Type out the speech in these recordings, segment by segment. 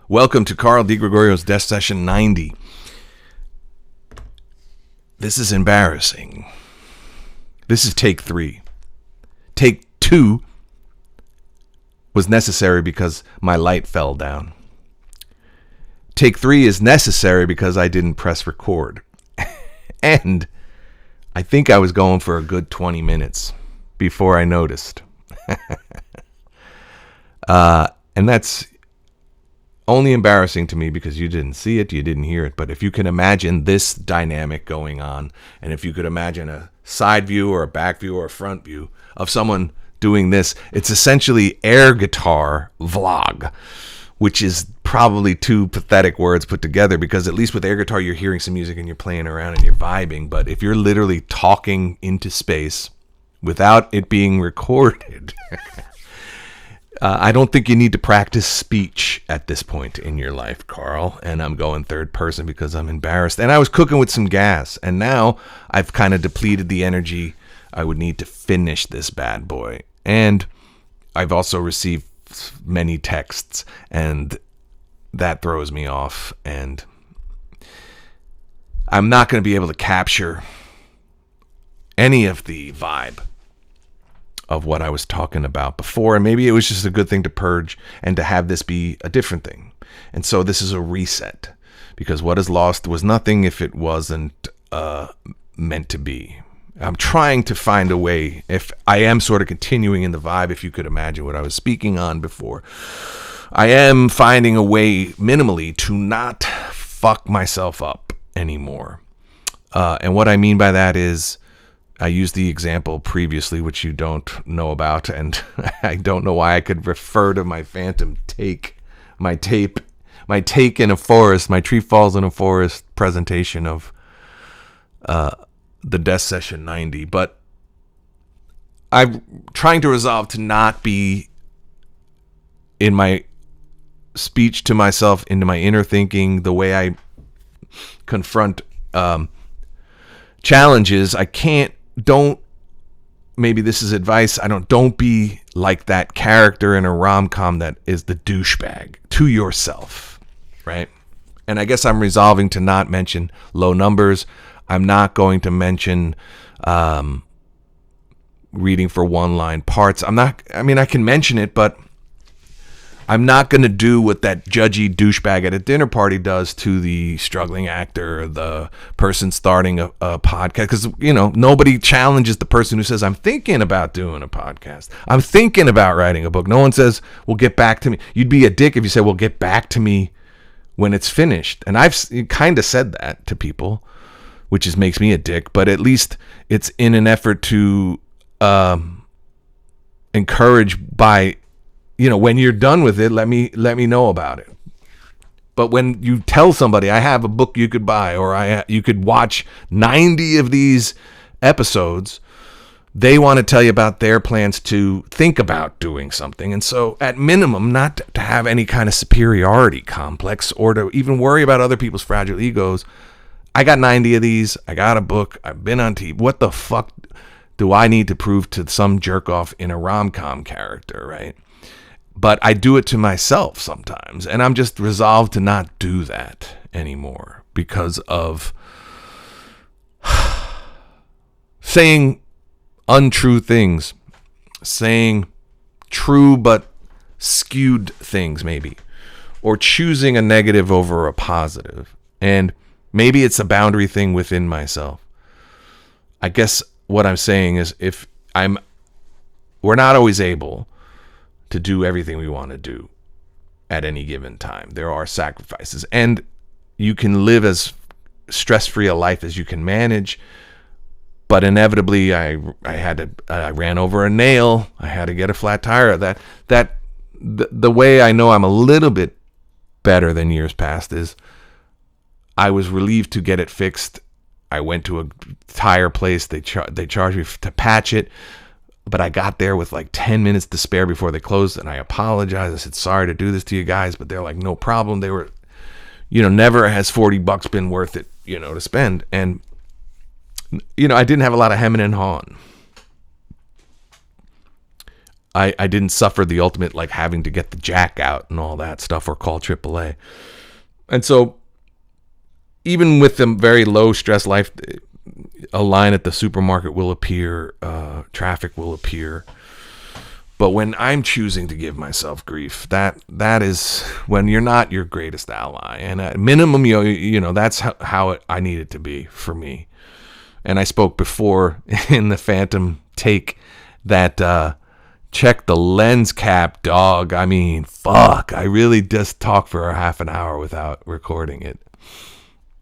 Welcome to Carl DeGregorio's Death Session 90. This is embarrassing. This is take 3. Take 2 was necessary because my light fell down. Take 3 is necessary because I didn't press record. And I think I was going for a good 20 minutes before I noticed. And that's only embarrassing to me because you didn't see it, you didn't hear it. But if you can imagine this dynamic going on, and if you could imagine a side view or a back view or a front view of someone doing this, it's essentially air guitar vlog, which is probably two pathetic words put together, because at least with air guitar, you're hearing some music and you're playing around and you're vibing. But if you're literally talking into space without it being recorded, I don't think you need to practice speech at this point in your life, Carl. And I'm going third person because I'm embarrassed. And I was cooking with some gas, and now I've kind of depleted the energy I would need to finish this bad boy. And I've also received many texts, and that throws me off. And I'm not going to be able to capture any of the vibe of what I was talking about before, and maybe it was just a good thing to purge and to have this be a different thing. And so this is a reset, because what is lost was nothing if it wasn't meant to be. I'm trying to find a way, if I am sort of continuing in the vibe, if you could imagine what I was speaking on before, I am finding a way minimally to not fuck myself up anymore. And what I mean by that is, I used the example previously, which you don't know about, and I don't know why I could refer to my phantom take, my take in a forest, my tree falls in a forest presentation of the Death Session 90. But I'm trying to resolve to not be in my speech to myself, into my inner thinking, the way I confront challenges. Maybe this is advice. Don't be like that character in a rom-com that is the douchebag to yourself, right? And I guess I'm resolving to not mention low numbers. I'm not going to mention reading for one-line parts. I can mention it, but I'm not going to do what that judgy douchebag at a dinner party does to the struggling actor, the person starting a podcast. Because, nobody challenges the person who says, I'm thinking about doing a podcast. I'm thinking about writing a book. No one says, well, get back to me. You'd be a dick if you said, well, get back to me when it's finished. And I've kind of said that to people, which makes me a dick. But at least it's in an effort to encourage by, when you're done with it, let me know about it. But when you tell somebody, I have a book you could buy, or you could watch 90 of these episodes, they want to tell you about their plans to think about doing something. And so at minimum, not to have any kind of superiority complex or to even worry about other people's fragile egos. I got 90 of these. I got a book. I've been on TV. What the fuck do I need to prove to some jerk off in a rom-com character, right? But I do it to myself sometimes, and I'm just resolved to not do that anymore because of saying untrue things, saying true but skewed things maybe, or choosing a negative over a positive. And maybe it's a boundary thing within myself. I guess what I'm saying is we're not always able to do everything we want to do at any given time. There are sacrifices, and you can live as stress-free a life as you can manage. But inevitably, I ran over a nail. I had to get a flat tire. The way I know I'm a little bit better than years past is I was relieved to get it fixed. I went to a tire place. They charged me to patch it. But I got there with like 10 minutes to spare before they closed, and I apologized. I said, sorry to do this to you guys, but they're like, no problem. They were, never has $40 been worth it, to spend. And, I didn't have a lot of hemming and hawing. I didn't suffer the ultimate, like having to get the jack out and all that stuff or call AAA. And so even with the very low stress life, a line at the supermarket will appear, traffic will appear. But when I'm choosing to give myself grief, that is when you're not your greatest ally. And at minimum, you know, that's how I need it to be for me. And I spoke before in the Phantom take that check the lens cap, dog. I mean, fuck. I really just talked for a half an hour without recording it.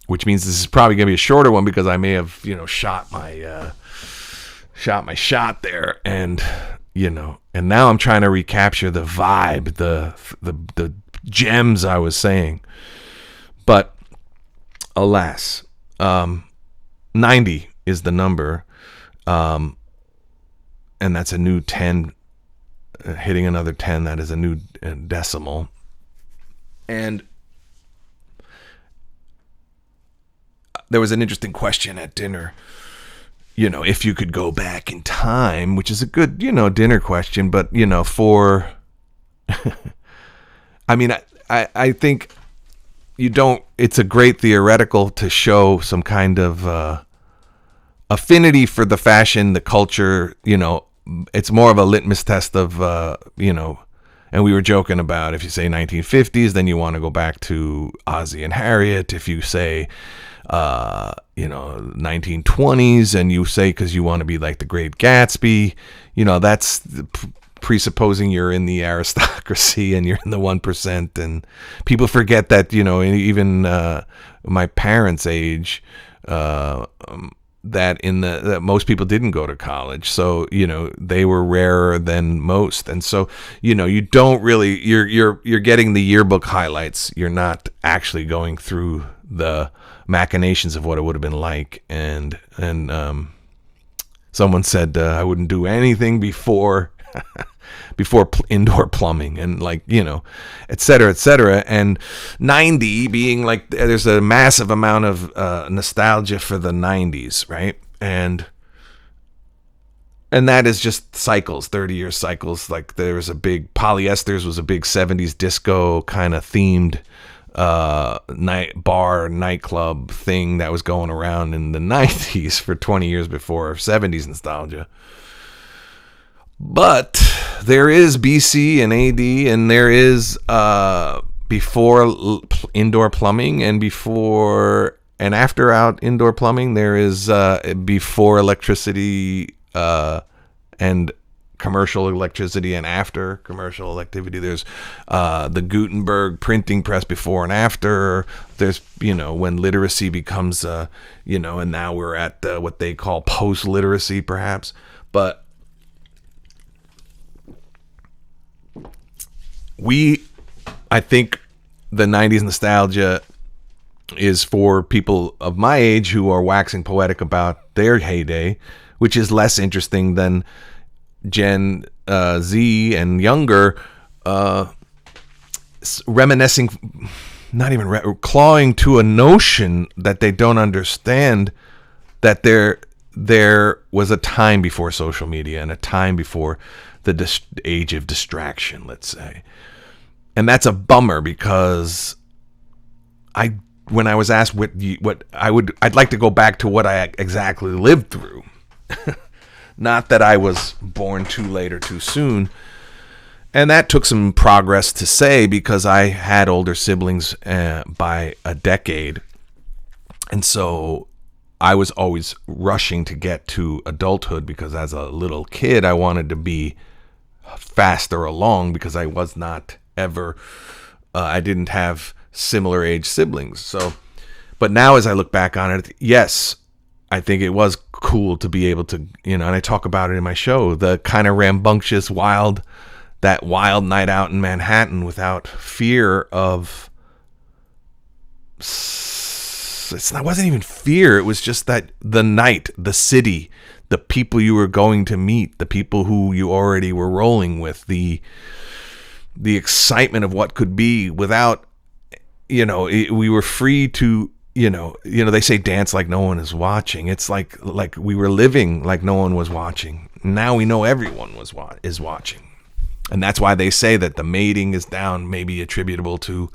Which means this is probably going to be a shorter one because I may have, you know, shot my shot there. And, you know, and now I'm trying to recapture the vibe, the gems I was saying. But alas, 90 is the number. And that's a new 10, hitting another 10. That is a new decimal. And there was an interesting question at dinner, you know, if you could go back in time, which is a good, you know, dinner question, but, you know, for, I mean, I think you don't, it's a great theoretical to show some kind of affinity for the fashion, the culture, you know, it's more of a litmus test of, you know, and we were joking about if you say 1950s, then you want to go back to Ozzie and Harriet. If you say, you know, 1920s and you say because you want to be like the Great Gatsby, you know, that's presupposing you're in the aristocracy and you're in the 1%. And people forget that, you know, even my parents' age, that most people didn't go to college. So, you know, they were rarer than most. And so, you know, you don't really, you're getting the yearbook highlights. You're not actually going through the machinations of what it would have been like. And someone said I wouldn't do anything before indoor plumbing and, like, you know, et cetera, and 90 being like there's a massive amount of nostalgia for the 90s, right? And that is just cycles, 30-year cycles. Like there was a big polyesters was a big 70s disco kind of themed nightclub thing that was going around in the 90s for 20 years before 70s nostalgia. But there is BC and AD, and there is before indoor plumbing and before and after out indoor plumbing. There is before electricity and commercial electricity and after commercial electricity. There's the Gutenberg printing press before and after. There's, you know, when literacy becomes, you know, and now we're at what they call post-literacy perhaps. But I think the 90s nostalgia is for people of my age who are waxing poetic about their heyday, which is less interesting than Gen Z and younger, reminiscing, not even clawing to a notion that they don't understand that there was a time before social media and a time before the age of distraction, let's say. And that's a bummer because when I was asked I'd like to go back to what I exactly lived through. Not that I was born too late or too soon. And that took some progress to say because I had older siblings by a decade. And so I was always rushing to get to adulthood because as a little kid, I wanted to be faster along because I was not ever, I didn't have similar age siblings. So, but now as I look back on it, yes, I think it was cool to be able to, you know, and I talk about it in my show, the kind of rambunctious, wild night out in Manhattan without fear of, it wasn't even fear. It was just that the night, the city, the people you were going to meet, the people who you already were rolling with, the excitement of what could be without, you know, we were free to, you know, they say dance like no one is watching. It's like we were living like no one was watching. Now we know everyone is watching. And that's why they say that the mating is down, maybe attributable to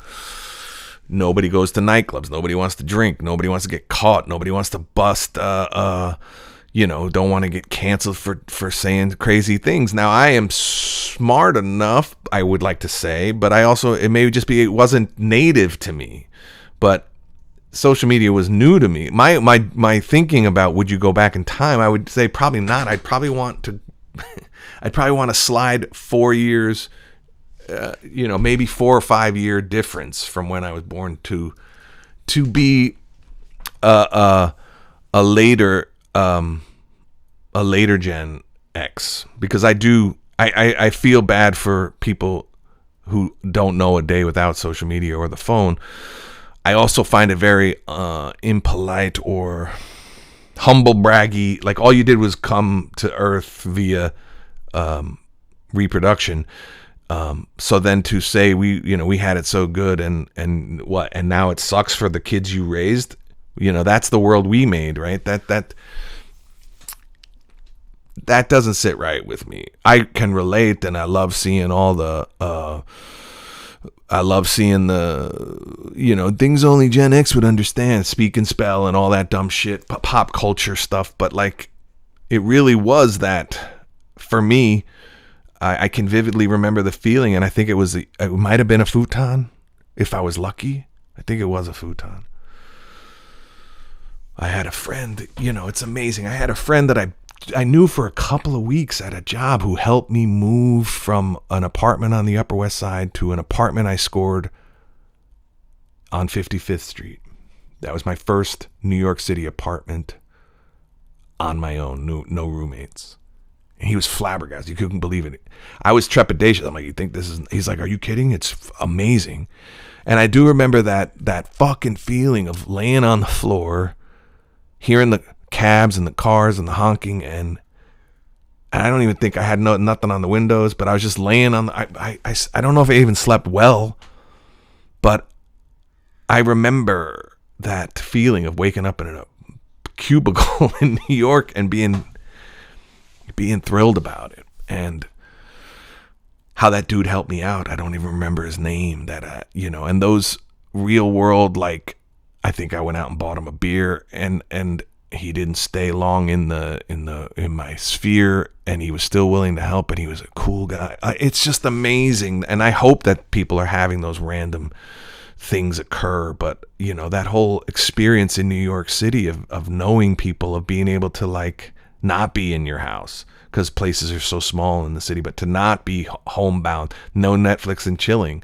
nobody goes to nightclubs, nobody wants to drink, nobody wants to get caught, nobody wants to bust, don't want to get canceled for saying crazy things. Now, I am smart enough, I would like to say, but I also, it wasn't native to me, but social media was new to me. My thinking about would you go back in time, I would say probably not. I'd probably want to slide 4 years, maybe 4 or 5 year difference from when I was born to be a later Gen X, because I feel bad for people who don't know a day without social media or the phone. I also find it very impolite or humble braggy. Like, all you did was come to Earth via reproduction. So then to say we had it so good and now it sucks for the kids you raised. That's the world we made, right? That doesn't sit right with me. I can relate, and I love seeing all the things only Gen X would understand, speak and spell and all that dumb shit, pop culture stuff. But like, it really was that for me. I can vividly remember the feeling, and I think it might have been a futon if I was lucky. I think it was a futon. I had a friend, it's amazing. I had a friend that I knew for a couple of weeks at a job who helped me move from an apartment on the Upper West Side to an apartment I scored on 55th Street. That was my first New York City apartment on my own, no roommates. And he was flabbergasted. You couldn't believe it. I was trepidatious. I'm like, you think this is... He's like, are you kidding? It's amazing. And I do remember that fucking feeling of laying on the floor, hearing the cabs and the cars and the honking, and I don't even think I had nothing on the windows, but I was just laying on the... I don't know if I even slept well, but I remember that feeling of waking up in a cubicle in New York and being thrilled about it, and how that dude helped me out. I don't even remember his name. And those real world, like, I think I went out and bought him a beer, and he didn't stay long in my sphere, and he was still willing to help, and he was a cool guy. It's just amazing, and I hope that people are having those random things occur. But that whole experience in New York City of knowing people, of being able to like not be in your house because places are so small in the city, but to not be homebound, no Netflix and chilling.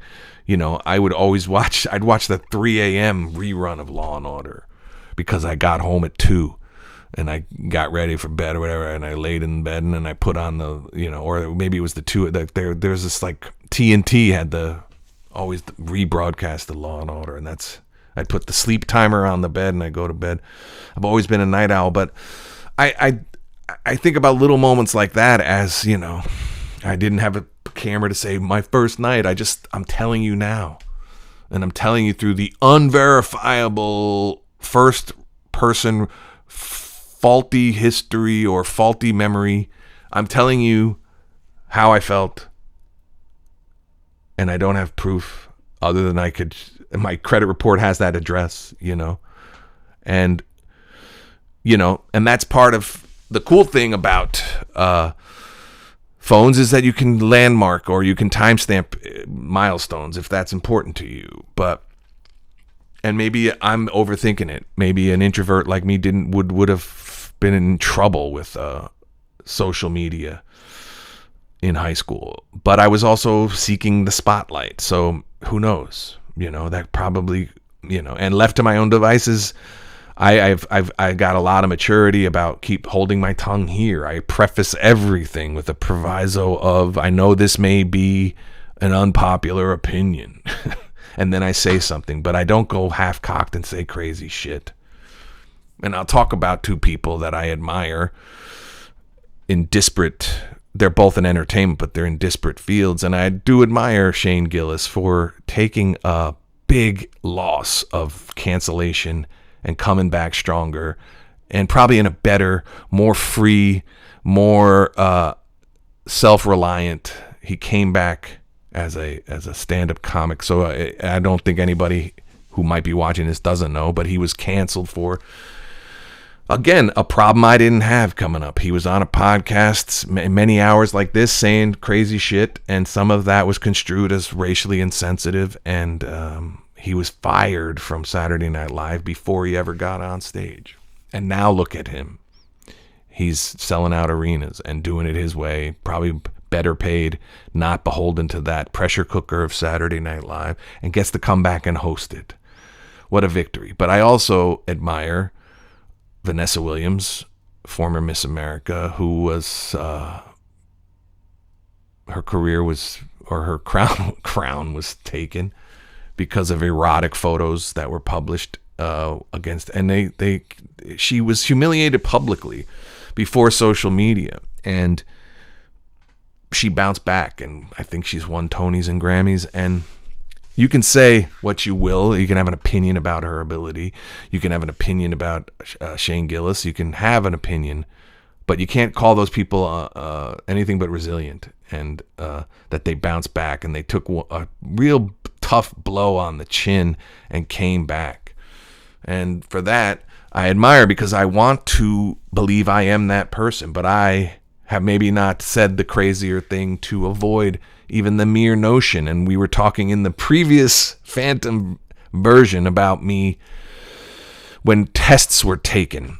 I would always I'd watch the 3 a.m. rerun of Law and Order because I got home at 2 and I got ready for bed or whatever, and I laid in bed and then I put on the, or maybe it was the 2, there's this like TNT had always rebroadcast the Law and Order, and I'd put the sleep timer on the bed and I go to bed. I've always been a night owl, but I think about little moments like that as, I didn't have a camera to say my first night. I'm telling you now, and I'm telling you through the unverifiable first person faulty history or faulty memory. I'm telling you how I felt, and I don't have proof other than my credit report has that address, and that's part of the cool thing about phones is that you can landmark or you can timestamp milestones if that's important to you. And maybe I'm overthinking it. Maybe an introvert like me would have been in trouble with social media in high school. But I was also seeking the spotlight. So who knows? That probably, and left to my own devices, I got a lot of maturity about keep holding my tongue here. I preface everything with a proviso of, I know this may be an unpopular opinion. And then I say something, but I don't go half-cocked and say crazy shit. And I'll talk about two people that I admire they're both in entertainment, but they're in disparate fields. And I do admire Shane Gillis for taking a big loss of cancellation and coming back stronger, and probably in a better, more free, more self-reliant. he came back as a stand-up comic. So I don't think anybody who might be watching this doesn't know, but he was canceled for, again, a problem I didn't have coming up. He was on a podcast many hours like this saying crazy shit, and some of that was construed as racially insensitive, and he was fired from Saturday Night Live before he ever got on stage. And now look at him. He's selling out arenas and doing it his way, probably better paid, not beholden to that pressure cooker of Saturday Night Live, and gets to come back and host it. What a victory. But I also admire Vanessa Williams, former Miss America, who was, her career was, or her crown was taken because of erotic photos that were published against, and she was humiliated publicly before social media, and she bounced back, and I think she's won Tonys and Grammys. And you can say what you will. You can have an opinion about her ability. You can have an opinion about Shane Gillis. You can have an opinion, but you can't call those people anything but resilient, and that they bounced back and they took a real tough blow on the chin and came back. And for that, I admire, because I want to believe I am that person, but I have maybe not said the crazier thing to avoid even the mere notion. And we were talking in the previous Phantom version about me when tests were taken.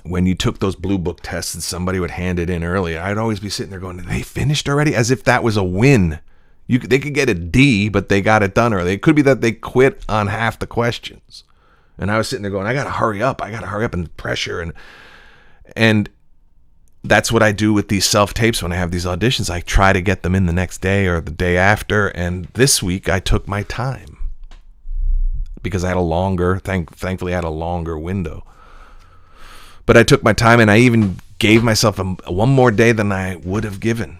When you took those blue book tests and somebody would hand it in early, I'd always be sitting there going, they finished already? As if that was a win. They could get a D, but they got it done early. It could be that they quit on half the questions. And I was sitting there going, I got to hurry up and pressure. And that's what I do with these self-tapes when I have these auditions. I try to get them in the next day or the day after. And this week I took my time because I had a longer, thankfully I had a longer window. But I took my time, and I even gave myself one more day than I would have given.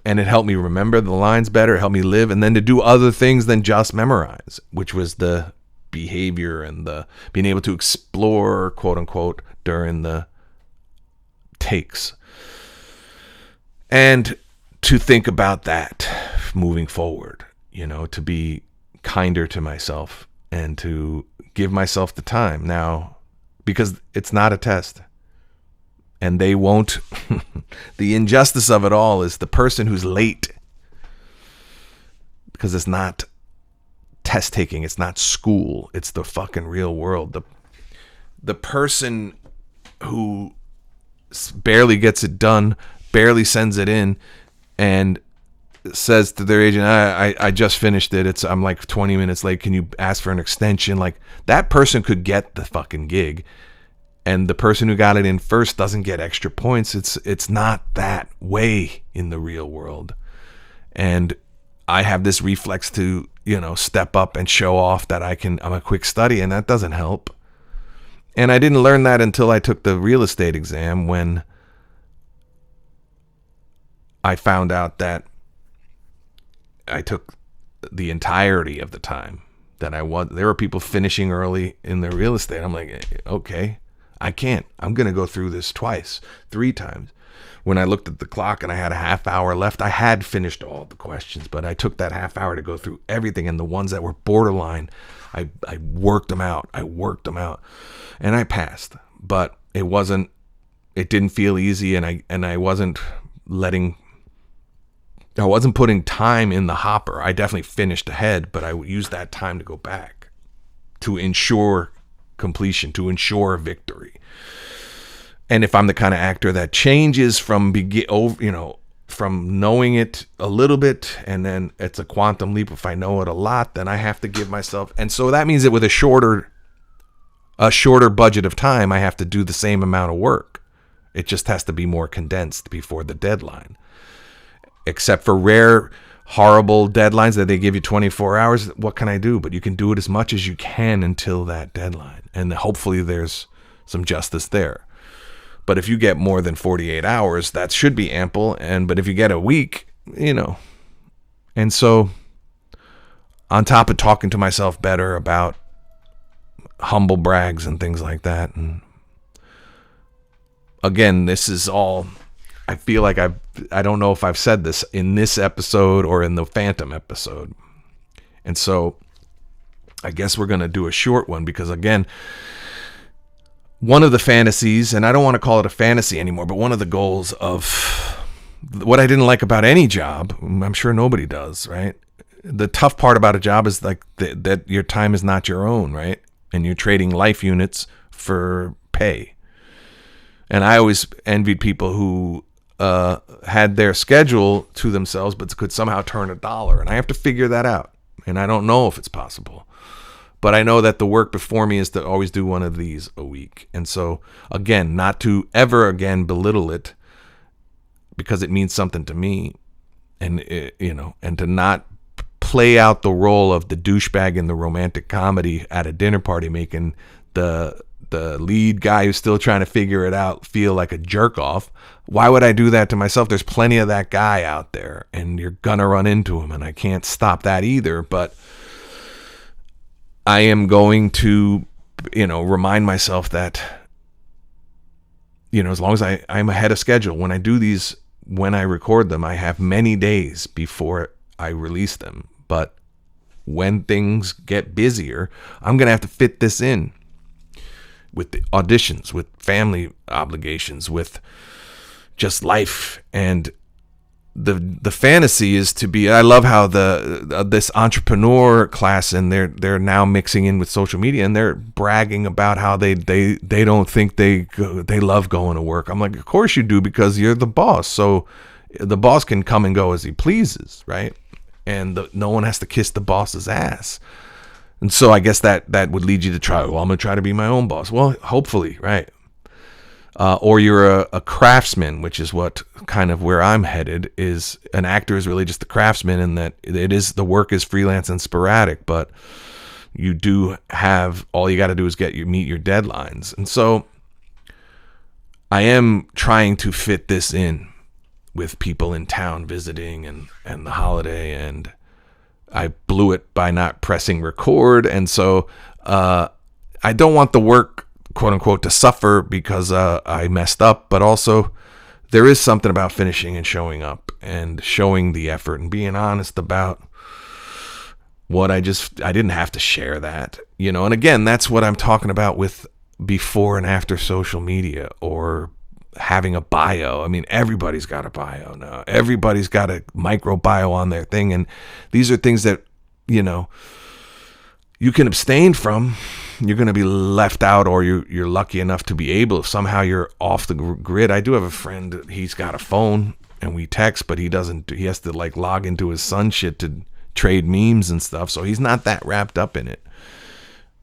And it helped me remember the lines better. It helped me live, and then to do other things than just memorize, which was the behavior and the being able to explore, quote unquote, during the takes. And to think about that moving forward, to be kinder to myself and to give myself the time now, because it's not a test. And they won't. The injustice of it all is the person who's late, because it's not test taking, it's not school, it's the fucking real world. The person who barely gets it done, barely sends it in, and says to their agent, I just finished it, I'm like 20 minutes late, can you ask for an extension? Like, that person could get the fucking gig, and the person who got it in first doesn't get extra points. It's not that way in the real world. And I have this reflex to, step up and show off that I'm a quick study, and that doesn't help. And I didn't learn that until I took the real estate exam, when I found out that I took the entirety of the time that there were people finishing early in their real estate. I'm like, okay, I can't. I'm going to go through this twice, 3 times. When I looked at the clock and I had a half hour left, I had finished all the questions, but I took that half hour to go through everything, and the ones that were borderline, I worked them out. And I passed, but it didn't feel easy, and I wasn't putting time in the hopper. I definitely finished ahead, but I used that time to go back to ensure completion, to ensure victory. And if I'm the kind of actor that changes from knowing it a little bit, and then it's a quantum leap if I know it a lot, then I have to give myself. And so that means that with a shorter budget of time, I have to do the same amount of work. It just has to be more condensed before the deadline. Except for rare, horrible deadlines that they give you 24 hours, what can I do? But you can do it as much as you can until that deadline. And hopefully there's some justice there. But if you get more than 48 hours, that should be ample. But if you get a week, And so, on top of talking to myself better about humble brags and things like that, and again, this is all I feel like I don't know if I've said this in this episode or in the Phantom episode. And so I guess we're going to do a short one because, again, one of the fantasies, and I don't want to call it a fantasy anymore, but one of the goals of what I didn't like about any job, I'm sure nobody does, right? The tough part about a job is like that your time is not your own, right? And you're trading life units for pay. And I always envied people who had their schedule to themselves, but could somehow turn $1. And I have to figure that out. And I don't know if it's possible. But I know that the work before me is to always do one of these a week. And so, again, not to ever again belittle it because it means something to me. And, and to not play out the role of the douchebag in the romantic comedy at a dinner party, making the lead guy who's still trying to figure it out feel like a jerk off. Why would I do that to myself? There's plenty of that guy out there, and you're gonna run into him, and I can't stop that either. But I am going to, remind myself that, as long as I'm ahead of schedule, when I do these, when I record them, I have many days before I release them. But when things get busier, I'm going to have to fit this in with the auditions, with family obligations, with just life. And the fantasy is to be, I love how this entrepreneur class, and they're now mixing in with social media, and they're bragging about how they don't think they love going to work. I'm like, of course you do, because you're the boss. So the boss can come and go as he pleases, right? And no one has to kiss the boss's ass. And so I guess that would lead you to try, well, I'm going to try to be my own boss. Well, hopefully, right? Or you're a craftsman, which is what kind of where I'm headed. Is an actor is really just a craftsman, in that the work is freelance and sporadic, but you do have, all you got to do is meet your deadlines. And so I am trying to fit this in with people in town visiting and the holiday, and I blew it by not pressing record. And so I don't want the work, quote unquote, to suffer because I messed up, but also there is something about finishing and showing up and showing the effort and being honest about what I didn't have to share that, and again, that's what I'm talking about with before and after social media, or having a bio. I mean, everybody's got a bio now. Everybody's got a micro bio on their thing. And these are things that, you can abstain from. You're going to be left out, or you're lucky enough to be able, if somehow you're off the grid. I do have a friend, he's got a phone and we text, but he has to like log into his son shit to trade memes and stuff. So he's not that wrapped up in it.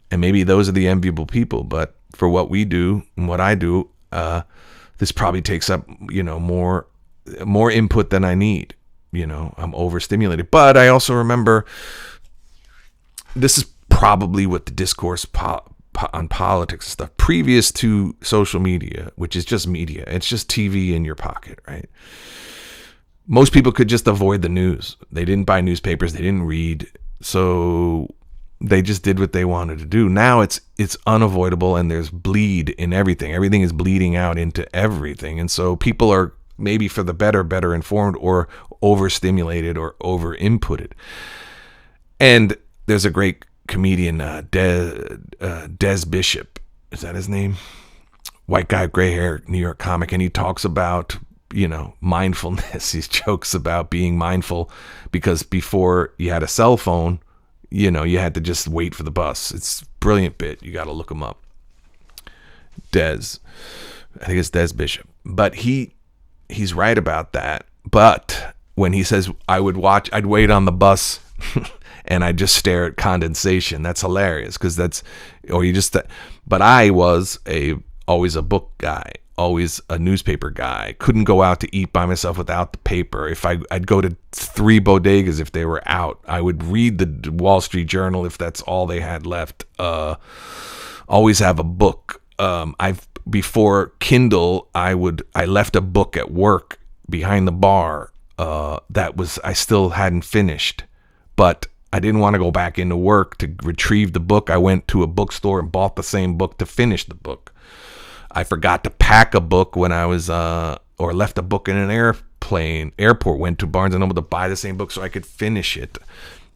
And maybe those are the enviable people, but for what we do and what I do, this probably takes up, more input than I need. I'm overstimulated. But I also remember, this is probably what the discourse on politics and stuff previous to social media, which is just media. It's just TV in your pocket, right? Most people could just avoid the news. They didn't buy newspapers. They didn't read. So they just did what they wanted to do. Now it's unavoidable, and there's bleed in everything. Everything is bleeding out into everything. And so people are maybe for the better informed, or overstimulated, or over inputted. And there's a great comedian, Des Bishop. Is that his name? White guy, gray hair, New York comic. And he talks about, mindfulness. He jokes about being mindful because before you had a cell phone, you had to just wait for the bus. It's a brilliant bit. You got to look him up. I think it's Des Bishop. But he's right about that. But when he says I'd wait on the bus and I just stare at condensation, that's hilarious, because but I was always a book guy, always a newspaper guy. Couldn't go out to eat by myself without the paper. If I'd go to 3 bodegas if they were out. I would read the Wall Street Journal if that's all they had left. Always have a book. Before Kindle, I left a book at work behind the bar. I still hadn't finished, but I didn't want to go back into work to retrieve the book. I went to a bookstore and bought the same book to finish the book. I forgot to pack a book when I was or left a book in an airport, went to Barnes & Noble to buy the same book so I could finish it.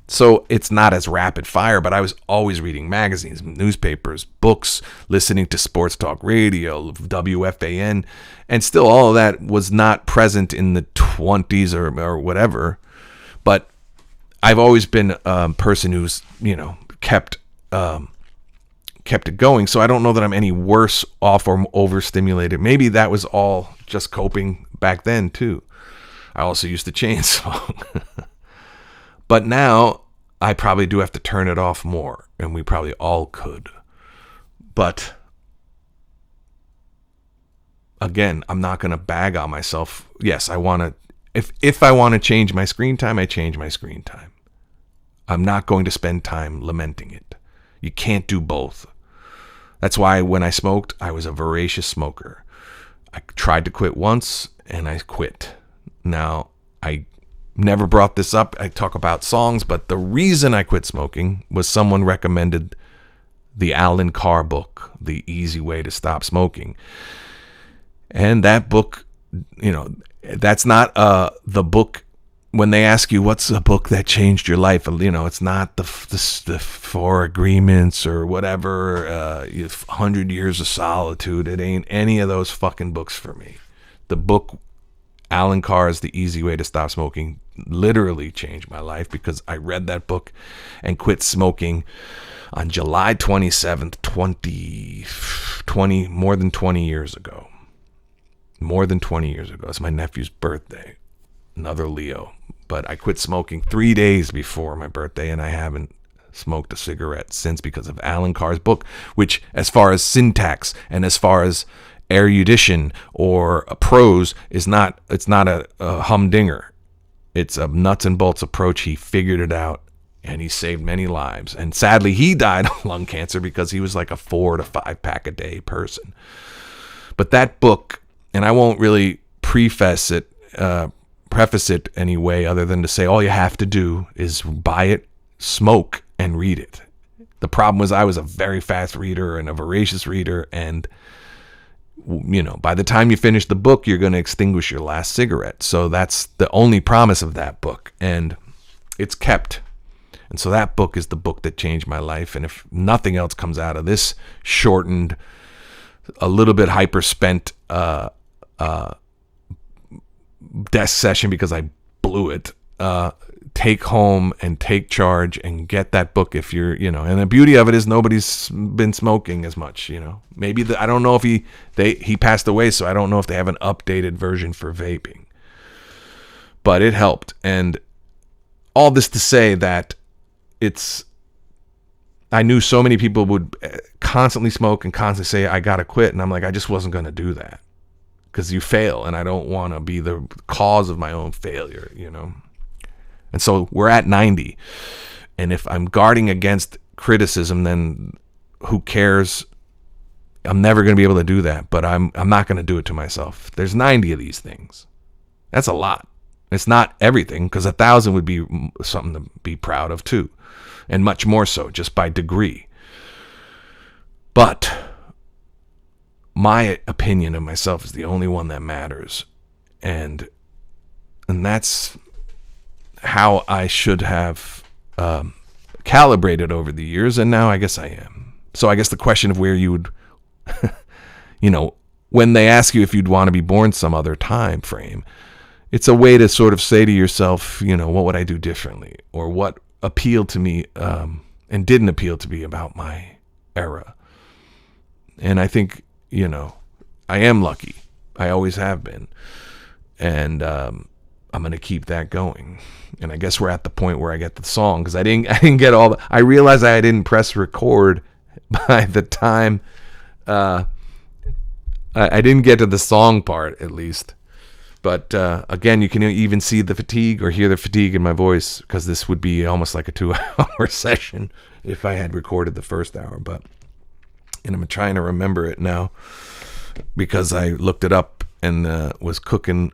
So it's not as rapid fire, but I was always reading magazines, newspapers, books, listening to sports talk radio, WFAN, and still all of that was not present in the 20s or whatever. But I've always been a person who's, kept it going. So I don't know that I'm any worse off or overstimulated. Maybe that was all just coping back then too. I also used to chainsaw. But now I probably do have to turn it off more, and we probably all could. But again, I'm not going to bag on myself. Yes, I want to, if I want to change my screen time, I change my screen time. I'm not going to spend time lamenting it. You can't do both. That's why when I smoked, I was a voracious smoker. I tried to quit once, and I quit. Now, I never brought this up. I talk about songs, but the reason I quit smoking was someone recommended the Alan Carr book, The Easy Way to Stop Smoking. And that book, that's not the book. When they ask you what's a book that changed your life, it's not the 4 Agreements or whatever, 100 Years of Solitude. It ain't any of those fucking books for me. The book Alan Carr's The Easy Way to Stop Smoking literally changed my life, because I read that book and quit smoking on July 27th, 2020, more than 20 years ago. More than 20 years ago. It's my nephew's birthday. Another Leo. But I quit smoking 3 days before my birthday, and I haven't smoked a cigarette since, because of Alan Carr's book, which, as far as syntax and as far as erudition or a prose, it's not a humdinger. It's a nuts and bolts approach. He figured it out, and he saved many lives. And sadly, he died of lung cancer because he was like a 4 to 5 pack a day person. But that book, and I won't really preface it anyway, other than to say all you have to do is buy it, smoke, and read it. The problem was I was a very fast reader and a voracious reader, and by the time you finish the book, you're going to extinguish your last cigarette. So that's the only promise of that book, and it's kept. And so that book is the book that changed my life. And if nothing else comes out of this shortened, a little bit hyper-spent desk session, because I blew it, take home and take charge and get that book. If you're, and the beauty of it is nobody's been smoking as much, maybe I don't know if he passed away, so I don't know if they have an updated version for vaping, but it helped. And all this to say that I knew so many people would constantly smoke and constantly say, I got to quit. And I'm like, I just wasn't going to do that, because you fail, and I don't want to be the cause of my own failure, And so we're at 90. And if I'm guarding against criticism, then who cares? I'm never going to be able to do that, but I'm not going to do it to myself. There's 90 of these things. That's a lot. It's not everything, because 1,000 would be something to be proud of too, and much more so just by degree. But my opinion of myself is the only one that matters, and that's how I should have calibrated over the years, and now I guess I am. So I guess the question of where you would, when they ask you if you'd want to be born some other time frame, it's a way to sort of say to yourself, what would I do differently, or what appealed to me and didn't appeal to me about my era. And I think, I am lucky. I always have been. And I'm going to keep that going. And I guess we're at the point where I get the song, because I didn't get all I realized I didn't press record by the time I didn't get to the song part, at least. But again, you can even see the fatigue or hear the fatigue in my voice, because this would be almost like a 2-hour session if I had recorded the first hour. And I'm trying to remember it now, because I looked it up and was cooking.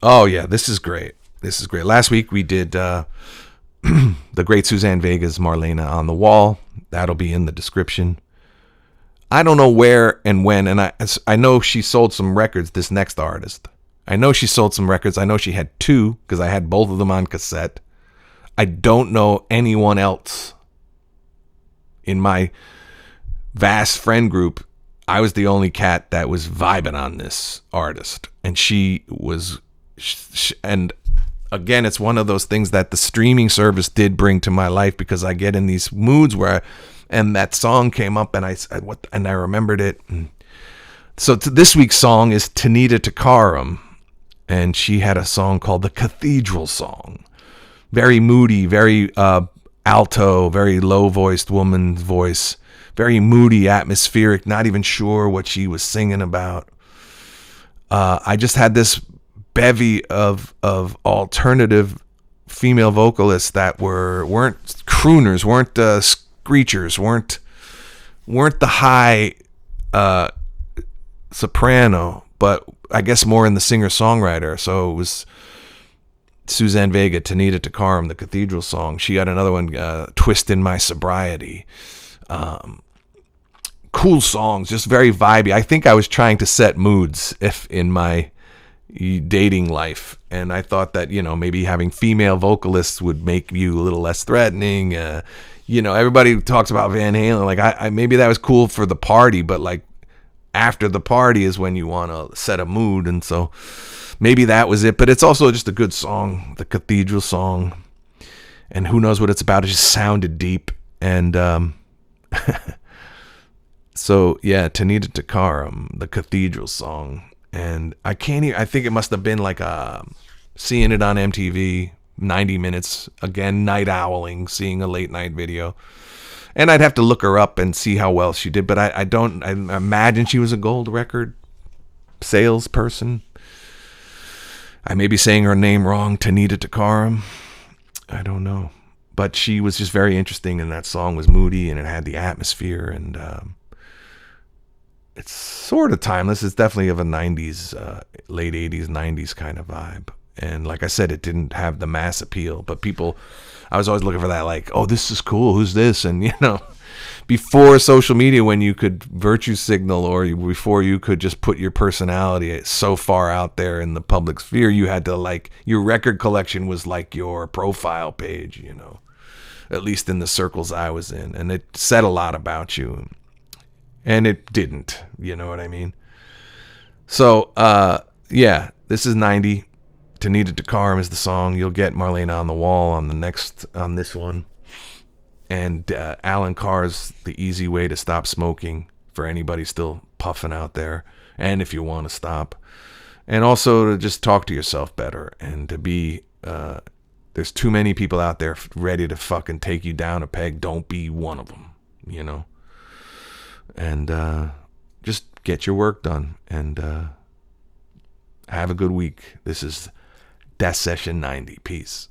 Oh yeah, this is great. This is great. Last week we did the great Suzanne Vega's Marlena on the Wall. That'll be in the description. I don't know where and when, and I know she sold some records, this next artist, I know she sold some records. I know she had 2 because I had both of them on cassette. I don't know anyone else in my vast friend group. I was the only cat that was vibing on this artist, and she was, and again, it's one of those things that the streaming service did bring to my life, because I get in these moods where, and that song came up, and I remembered it. So this week's song is Tanita Takaram, and she had a song called the Cathedral Song. Very moody, very alto, very low-voiced woman's voice. Very moody, atmospheric, not even sure what she was singing about. I just had this bevy of alternative female vocalists that weren't crooners, weren't screechers, weren't the high soprano, but I guess more in the singer-songwriter. So it was Suzanne Vega, Tanita Takaram, the Cathedral Song. She got another one, Twist in My Sobriety. Cool songs, just very vibey. I think I was trying to set moods in my dating life, and I thought that, maybe having female vocalists would make you a little less threatening. Everybody talks about Van Halen. Like, I maybe that was cool for the party, but like after the party is when you want to set a mood, and so maybe that was it. But it's also just a good song, the Cathedral Song, and who knows what it's about. It just sounded deep, and so yeah, Tanita Takaram, the Cathedral Song. And I think it must have been like seeing it on MTV, 90 minutes, again, night owling, seeing a late night video. And I'd have to look her up and see how well she did, but I imagine she was a gold record salesperson. I may be saying her name wrong, Tanita Takaram. I don't know. But she was just very interesting, and that song was moody, and it had the atmosphere, and it's sort of timeless. It's definitely of a 90s, late 80s, 90s kind of vibe. And like I said, it didn't have the mass appeal, but I was always looking for that, like, oh, this is cool. Who's this? And, before social media, when you could virtue signal, or before you could just put your personality so far out there in the public sphere, you had to, like, your record collection was like your profile page, at least in the circles I was in. And it said a lot about you. And it didn't, you know what I mean? So, yeah, this is 90. Tanita Takaram is the song. You'll get Marlena on the Wall on this one. And Alan Carr's The Easy Way to Stop Smoking, for anybody still puffing out there, and if you want to stop. And also to just talk to yourself better, and to be, there's too many people out there ready to fucking take you down a peg. Don't be one of them, And just get your work done, and have a good week. This is Death Session 90. Peace.